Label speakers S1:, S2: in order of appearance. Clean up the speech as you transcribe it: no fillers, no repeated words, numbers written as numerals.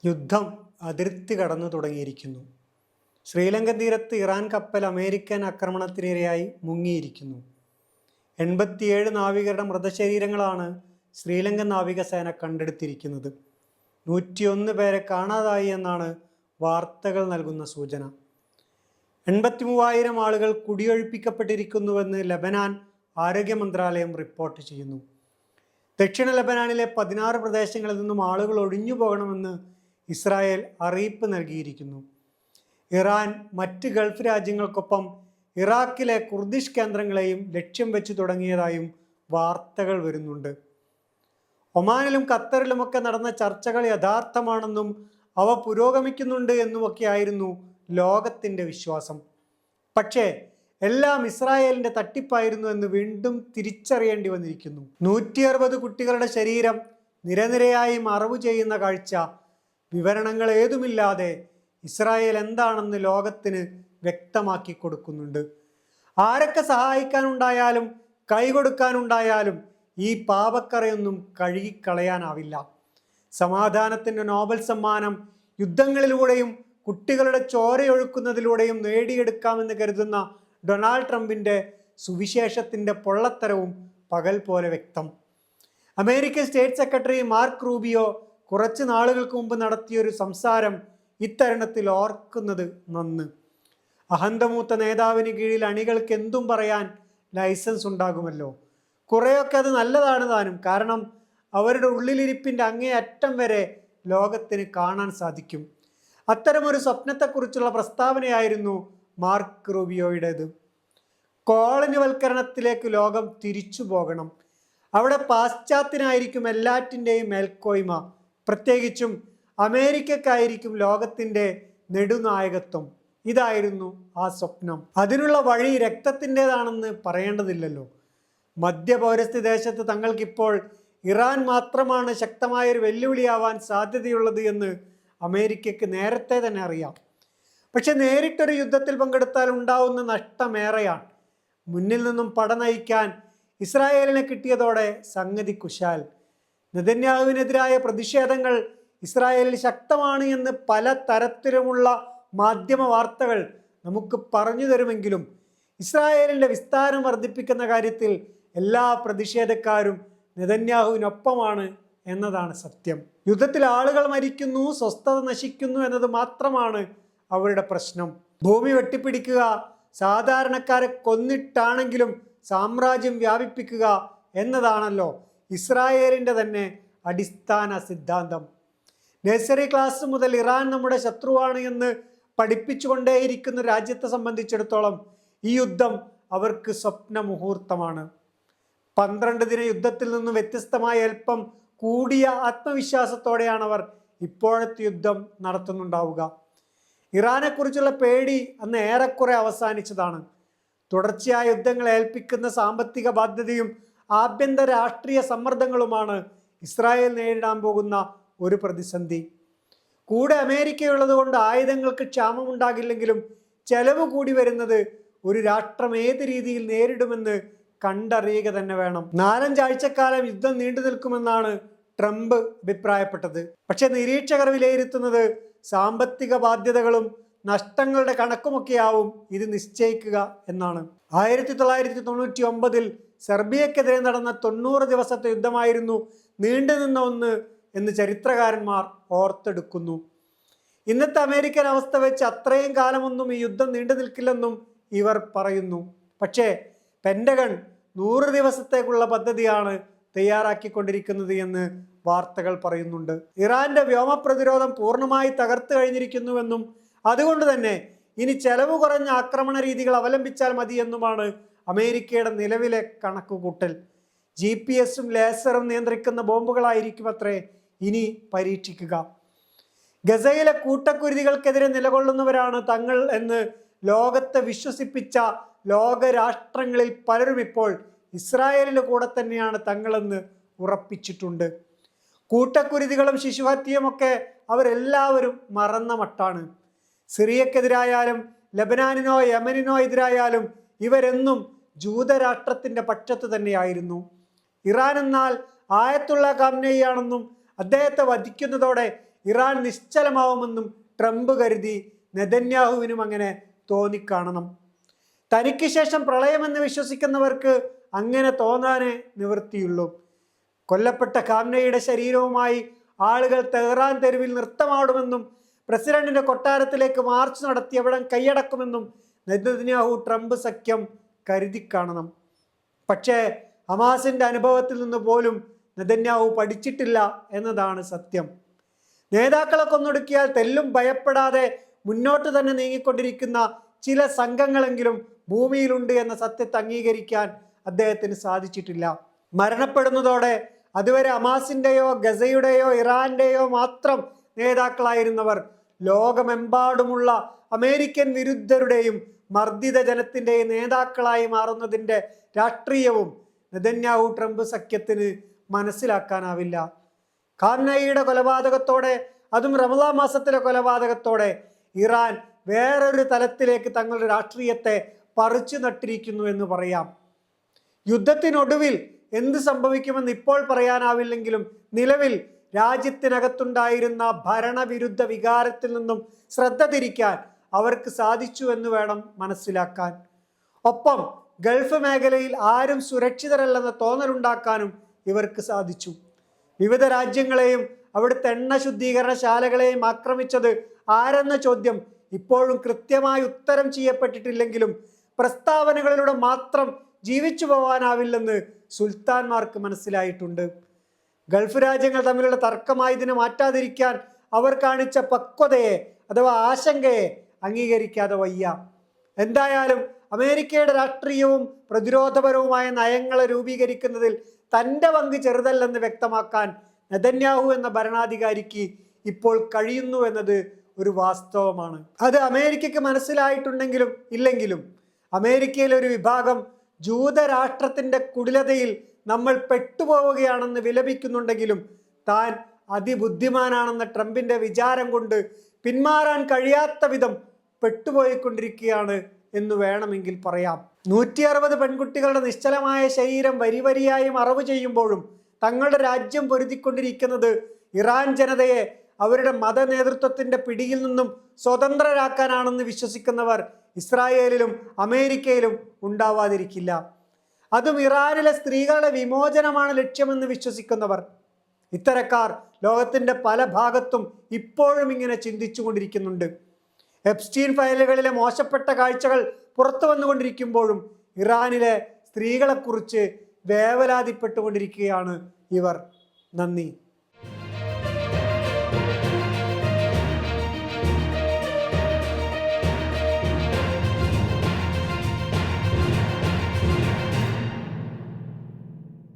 S1: യുദ്ധം അതിർത്തി കടന്നു തുടങ്ങിയിരിക്കുന്നു. ശ്രീലങ്കൻ തീരത്ത് ഇറാൻ കപ്പൽ അമേരിക്കൻ ആക്രമണത്തിനിരയായി മുങ്ങിയിരിക്കുന്നു. 87 നാവികരുടെ മൃതശരീരങ്ങളാണ് ശ്രീലങ്കൻ നാവികസേന കണ്ടെടുത്തിരിക്കുന്നത്. 101 പേരെ കാണാതായി എന്നാണ് വാർത്തകൾ നൽകുന്ന സൂചന. 83,000 ആളുകൾ കുടിയൊഴിപ്പിക്കപ്പെട്ടിരിക്കുന്നുവെന്ന് ലബനാൻ ആരോഗ്യ മന്ത്രാലയം റിപ്പോർട്ട് ചെയ്യുന്നു. ദക്ഷിണ ലബനാനിലെ 16 പ്രദേശങ്ങളിൽ നിന്നും ആളുകൾ ഒഴിഞ്ഞു പോകണമെന്ന് ഇസ്രായേൽ അറിയിപ്പ് നൽകിയിരിക്കുന്നു. ഇറാൻ മറ്റ് ഗൾഫ് രാജ്യങ്ങൾക്കൊപ്പം ഇറാഖിലെ കുർദിഷ് കേന്ദ്രങ്ങളെയും ലക്ഷ്യം വെച്ച് തുടങ്ങിയതായും വാർത്തകൾ വരുന്നുണ്ട്. ഒമാനിലും ഖത്തറിലുമൊക്കെ നടന്ന ചർച്ചകൾ യഥാർത്ഥമാണെന്നും അവ പുരോഗമിക്കുന്നുണ്ട് എന്നുമൊക്കെയായിരുന്നു ലോകത്തിൻ്റെ വിശ്വാസം. പക്ഷേ എല്ലാം ഇസ്രായേലിൻ്റെ തട്ടിപ്പായിരുന്നു എന്ന് വീണ്ടും തിരിച്ചറിയേണ്ടി വന്നിരിക്കുന്നു. 160 കുട്ടികളുടെ ശരീരം നിരനിരയായി മറവു ചെയ്യുന്ന കാഴ്ച വിവരണങ്ങൾ ഏതുമില്ലാതെ ഇസ്രായേൽ എന്താണെന്ന് ലോകത്തിന് വ്യക്തമാക്കി കൊടുക്കുന്നുണ്ട്. ആരൊക്കെ സഹായിക്കാനുണ്ടായാലും കൈകൊടുക്കാനുണ്ടായാലും ഈ പാപക്കറയൊന്നും കഴുകിക്കളയാനാവില്ല. സമാധാനത്തിൻ്റെ നോബൽ സമ്മാനം യുദ്ധങ്ങളിലൂടെയും കുട്ടികളുടെ ചോരയൊഴുക്കുന്നതിലൂടെയും നേടിയെടുക്കാമെന്ന് കരുതുന്ന ഡൊണാൾഡ് ട്രംപിൻ്റെ സുവിശേഷത്തിൻ്റെ പൊള്ളത്തരവും പകൽ പോലെ വ്യക്തം. American state secretary mark Rubio കുറച്ച് നാളുകൾക്ക് മുമ്പ് നടത്തിയൊരു സംസാരം ഇത്തരുണത്തിൽ ഓർക്കുന്നത് നന്ന്. അഹന്തമൂത്ത നേതാവിന് കീഴിൽ അണികൾക്ക് എന്തും പറയാൻ ലൈസൻസ് ഉണ്ടാകുമല്ലോ. കുറേയൊക്കെ അത് നല്ലതാണ് താനും. കാരണം അവരുടെ ഉള്ളിലിരിപ്പിൻ്റെ അങ്ങേയറ്റം വരെ ലോകത്തിന് കാണാൻ സാധിക്കും. അത്തരമൊരു സ്വപ്നത്തെക്കുറിച്ചുള്ള പ്രസ്താവനയായിരുന്നു മാർക്ക് റൂബിയോയുടേത്. കോളനിവൽക്കരണത്തിലേക്ക് ലോകം തിരിച്ചു പോകണം. അവിടെ പാശ്ചാത്യനായിരിക്കും എല്ലാറ്റിൻ്റെയും മേൽക്കോയ്മ. പ്രത്യേകിച്ചും അമേരിക്കക്കായിരിക്കും ലോകത്തിൻ്റെ നെടുനായകത്വം. ഇതായിരുന്നു ആ സ്വപ്നം. അതിനുള്ള വഴി രക്തത്തിൻ്റെതാണെന്ന് പറയേണ്ടതില്ലല്ലോ. മധ്യപൗരസ്ത്യ ദേശത്ത് തങ്ങൾക്കിപ്പോൾ ഇറാൻ മാത്രമാണ് ശക്തമായൊരു വെല്ലുവിളിയാവാൻ സാധ്യതയുള്ളത് എന്ന് അമേരിക്കയ്ക്ക് നേരത്തെ തന്നെ അറിയാം. പക്ഷെ നേരിട്ടൊരു യുദ്ധത്തിൽ പങ്കെടുത്താൽ ഉണ്ടാവുന്ന നഷ്ടമേറെയാണ്. മുന്നിൽ നിന്നും പട നയിക്കാൻ ഇസ്രായേലിനെ കിട്ടിയതോടെ സംഗതി കുശാൽ. നെതന്യാഹുവിനെതിരായ പ്രതിഷേധങ്ങൾ ഇസ്രായേലിൽ ശക്തമാണ് എന്ന് പല തരത്തിലുമുള്ള മാധ്യമ വാർത്തകൾ നമുക്ക് പറഞ്ഞു തരുമെങ്കിലും ഇസ്രായേലിൻ്റെ വിസ്താരം വർദ്ധിപ്പിക്കുന്ന കാര്യത്തിൽ എല്ലാ പ്രതിഷേധക്കാരും നെതന്യാഹുവിനൊപ്പമാണ് എന്നതാണ് സത്യം. യുദ്ധത്തിൽ ആളുകൾ മരിക്കുന്നു, സ്വസ്ഥത നശിക്കുന്നു എന്നത് മാത്രമാണ് അവരുടെ പ്രശ്നം. ഭൂമി വെട്ടിപ്പിടിക്കുക, സാധാരണക്കാരെ കൊന്നിട്ടാണെങ്കിലും സാമ്രാജ്യം വ്യാപിപ്പിക്കുക എന്നതാണല്ലോ ഇസ്രായേലിൻ്റെ തന്നെ അടിസ്ഥാന സിദ്ധാന്തം. നഴ്സറി ക്ലാസ് മുതൽ ഇറാൻ നമ്മുടെ ശത്രുവാണ് എന്ന് പഠിപ്പിച്ചുകൊണ്ടേയിരിക്കുന്ന രാജ്യത്തെ സംബന്ധിച്ചിടത്തോളം ഈ യുദ്ധം അവർക്ക് സ്വപ്ന മുഹൂർത്തമാണ്. 12 ദിന യുദ്ധത്തിൽ നിന്നും വ്യത്യസ്തമായ അല്പം കൂടിയ ആത്മവിശ്വാസത്തോടെയാണ് അവർ ഇപ്പോഴത്തെ യുദ്ധം നടത്തുന്നുണ്ടാവുക. ഇറാനെക്കുറിച്ചുള്ള പേടി അന്ന് ഏറെക്കുറെ അവസാനിച്ചതാണ്. തുടർച്ചയായ യുദ്ധങ്ങൾ ഏൽപ്പിക്കുന്ന സാമ്പത്തിക ബാധ്യതയും ആഭ്യന്തര രാഷ്ട്രീയ സമ്മർദ്ദങ്ങളുമാണ് ഇസ്രായേൽ നേരിടാൻ പോകുന്ന ഒരു പ്രതിസന്ധി. കൂടെ അമേരിക്കയുള്ളത് കൊണ്ട് ആയുധങ്ങൾക്ക് ക്ഷാമമുണ്ടാകില്ലെങ്കിലും ചെലവ് കൂടി വരുന്നത് ഒരു രാഷ്ട്രം ഏത് രീതിയിൽ നേരിടുമെന്ന് കണ്ടറിയുക തന്നെ വേണം. 4-5 ആഴ്ചക്കാലം യുദ്ധം നീണ്ടു നിൽക്കുമെന്നാണ് ട്രംപ് അഭിപ്രായപ്പെട്ടത്. പക്ഷെ നിരീക്ഷകർ വിലയിരുത്തുന്നത് സാമ്പത്തിക ബാധ്യതകളും നഷ്ടങ്ങളുടെ കണക്കുമൊക്കെയാവും ഇത് നിശ്ചയിക്കുക എന്നാണ്. 1999 സെർബിയക്കെതിരെ നടന്ന 90 ദിവസത്തെ യുദ്ധമായിരുന്നു നീണ്ടുനിന്ന ഒന്ന് എന്ന് ചരിത്രകാരന്മാർ ഓർത്തെടുക്കുന്നു. ഇന്നത്തെ അമേരിക്കൻ അവസ്ഥ വെച്ച് അത്രയും കാലമൊന്നും ഈ യുദ്ധം നീണ്ടു നിൽക്കില്ലെന്നും ഇവർ പറയുന്നു. പക്ഷേ പെൻറ്റഗൺ 100 ദിവസത്തേക്കുള്ള പദ്ധതിയാണ് തയ്യാറാക്കിക്കൊണ്ടിരിക്കുന്നത് എന്ന് വാർത്തകൾ പറയുന്നുണ്ട്. ഇറാന്റെ വ്യോമ പ്രതിരോധം പൂർണ്ണമായി തകർത്തു കഴിഞ്ഞിരിക്കുന്നുവെന്നും അതുകൊണ്ട് തന്നെ ഇനി ചെലവ് കുറഞ്ഞ ആക്രമണ രീതികൾ അവലംബിച്ചാൽ മതിയെന്നുമാണ് അമേരിക്കയുടെ നിലവിലെ കണക്കുകൂട്ടൽ. GPS-ഉം ലേസറും നിയന്ത്രിക്കുന്ന ബോംബുകളായിരിക്കും അത്രേ ഇനി പരീക്ഷിക്കുക. ഗസയിലെ കൂട്ടക്കുരുതികൾക്കെതിരെ നിലകൊള്ളുന്നവരാണ് തങ്ങൾ എന്ന് ലോകത്തെ വിശ്വസിപ്പിച്ച ലോകരാഷ്ട്രങ്ങളിൽ പലരും ഇപ്പോൾ ഇസ്രായേലിൻ്റെ കൂടെ തന്നെയാണ് തങ്ങളെന്ന് ഉറപ്പിച്ചിട്ടുണ്ട്. കൂട്ടക്കുരുതികളും ശിശുഹത്യയുമൊക്കെ അവരെല്ലാവരും മറന്ന മട്ടാണ്. സിറിയക്കെതിരായാലും ലബനാനിനോ യമനിനോ എതിരായാലും ഇവരെന്നും ജൂതരാഷ്ട്രത്തിൻ്റെ പക്ഷത്ത് തന്നെയായിരുന്നു. ഇറാൻ എന്നാൽ ആയത്തുള്ള ഖാംനേയിയാണെന്നും അദ്ദേഹത്തെ വധിക്കുന്നതോടെ ഇറാൻ നിശ്ചലമാവുമെന്നും ട്രംപ് കരുതി നെതന്യാഹുവിനും അങ്ങനെ തോന്നിക്കാണണം. തനിക്ക് ശേഷം പ്രളയമെന്ന് വിശ്വസിക്കുന്നവർക്ക് അങ്ങനെ തോന്നാനേ നിവൃത്തിയുള്ളൂ. കൊല്ലപ്പെട്ട ഖാംനയുടെ ശരീരവുമായി ആളുകൾ തെഹ്റാൻ തെരുവിൽ നൃത്തമാടുമെന്നും പ്രസിഡന്റിന്റെ കൊട്ടാരത്തിലേക്ക് മാർച്ച് നടത്തി അവിടം കൈയടക്കുമെന്നും നെതന്യാഹു ട്രംപ് സഖ്യം കരുതി കാണണം. പക്ഷേ ഹമാസിന്റെ അനുഭവത്തിൽ നിന്ന് പോലും നെതന്യാഹു പഠിച്ചിട്ടില്ല എന്നതാണ് സത്യം. നേതാക്കളെ കൊന്നൊടുക്കിയാൽ തെല്ലും ഭയപ്പെടാതെ മുന്നോട്ട് തന്നെ നീങ്ങിക്കൊണ്ടിരിക്കുന്ന ചില സംഘങ്ങളെങ്കിലും ഭൂമിയിലുണ്ട് എന്ന സത്യത്തെ അംഗീകരിക്കാൻ അദ്ദേഹത്തിന് സാധിച്ചിട്ടില്ല. മരണപ്പെടുന്നതോടെ അതുവരെ ഹമാസിന്റെയോ ഗസയുടെയോ ഇറാന്റെയോ മാത്രം നേതാക്കളായിരുന്നവർ ലോകമെമ്പാടുമുള്ള അമേരിക്കൻ വിരുദ്ധരുടെയും മർദ്ദിത ജനത്തിൻ്റെയും നേതാക്കളായി മാറുന്നതിൻ്റെ രാഷ്ട്രീയവും നെതന്യാഹു ട്രംപ് സഖ്യത്തിന് മനസ്സിലാക്കാനാവില്ല. ഖാംനയുടെ കൊലപാതകത്തോടെ, അതും റമദാൻ മാസത്തിലെ കൊലപാതകത്തോടെ, ഇറാൻ വേറൊരു തലത്തിലേക്ക് തങ്ങളുടെ രാഷ്ട്രീയത്തെ പറിച്ചു നട്ടിരിക്കുന്നു എന്ന് പറയാം. യുദ്ധത്തിനൊടുവിൽ എന്ത് സംഭവിക്കുമെന്ന് ഇപ്പോൾ പറയാനാവില്ലെങ്കിലും നിലവിൽ രാജ്യത്തിനകത്തുണ്ടായിരുന്ന ഭരണവിരുദ്ധ വികാരത്തിൽ നിന്നും ശ്രദ്ധ തിരിക്കാൻ അവർക്ക് സാധിച്ചു എന്ന് വേണം മനസ്സിലാക്കാൻ. ഒപ്പം ഗൾഫ് മേഖലയിൽ ആരും സുരക്ഷിതരല്ലെന്ന തോന്നലുണ്ടാക്കാനും ഇവർക്ക് സാധിച്ചു. വിവിധ രാജ്യങ്ങളെയും അവിടുത്തെ എണ്ണ ശുദ്ധീകരണശാലകളെയും ആക്രമിച്ചത് ആരെന്ന ചോദ്യം ഇപ്പോഴും കൃത്യമായി ഉത്തരം ചെയ്യപ്പെട്ടിട്ടില്ലെങ്കിലും പ്രസ്താവനകളിലൂടെ മാത്രം ജീവിച്ചു പോകാനാവില്ലെന്ന് സുൽത്താൻമാർക്ക് മനസ്സിലായിട്ടുണ്ട്. ഗൾഫ് രാജ്യങ്ങൾ തമ്മിലുള്ള തർക്കമായി ഇതിനെ മാറ്റാതിരിക്കാൻ അവർ കാണിച്ച പക്വതയെ അഥവാ ആശങ്കയെ അംഗീകരിക്കാതെ വയ്യ. എന്തായാലും അമേരിക്കയുടെ രാഷ്ട്രീയവും പ്രതിരോധപരവുമായ നയങ്ങളെ രൂപീകരിക്കുന്നതിൽ തൻ്റെ പങ്ക് ചെറുതല്ലെന്ന് വ്യക്തമാക്കാൻ നെതന്യാഹു എന്ന ഭരണാധികാരിക്ക് ഇപ്പോൾ കഴിയുന്നു എന്നത് ഒരു വാസ്തവമാണ്. അത് അമേരിക്കയ്ക്ക് മനസ്സിലായിട്ടുണ്ടെങ്കിലും ഇല്ലെങ്കിലും അമേരിക്കയിലെ ഒരു വിഭാഗം ജൂതരാഷ്ട്രത്തിൻ്റെ കുടിലതയിൽ നമ്മൾ പെട്ടുപോവുകയാണെന്ന് വിലപിക്കുന്നുണ്ടെങ്കിലും താൻ അതിബുദ്ധിമാനാണെന്ന ട്രംപിൻ്റെ വിചാരം കൊണ്ട് പിന്മാറാൻ കഴിയാത്ത വിധം പെട്ടുപോയിക്കൊണ്ടിരിക്കുകയാണ് എന്ന് വേണമെങ്കിൽ പറയാം. 160 പെൺകുട്ടികളുടെ നിശ്ചലമായ ശരീരം വരിവരിയായി മറവ് ചെയ്യുമ്പോഴും തങ്ങളുടെ രാജ്യം പൊരുതിക്കൊണ്ടിരിക്കുന്നത് ഇറാൻ ജനതയെ അവരുടെ മത നേതൃത്വത്തിൻ്റെ പിടിയിൽ നിന്നും സ്വതന്ത്രരാക്കാനാണെന്ന് വിശ്വസിക്കുന്നവർ ഇസ്രായേലിലും അമേരിക്കയിലും ഉണ്ടാവാതിരിക്കില്ല. അതും ഇറാനിലെ സ്ത്രീകളുടെ വിമോചനമാണ് ലക്ഷ്യമെന്ന് വിശ്വസിക്കുന്നവർ. ഇത്തരക്കാർ ലോകത്തിൻ്റെ പല ഭാഗത്തും ഇപ്പോഴും ഇങ്ങനെ ചിന്തിച്ചു കൊണ്ടിരിക്കുന്നുണ്ട്. എപ്സ്റ്റീൻ ഫയലുകളിലെ മോശപ്പെട്ട കാഴ്ചകൾ പുറത്തു വന്നുകൊണ്ടിരിക്കുമ്പോഴും ഇറാനിലെ സ്ത്രീകളെക്കുറിച്ച് വേവലാതിപ്പെട്ടുകൊണ്ടിരിക്കുകയാണ് ഇവർ. നന്ദി.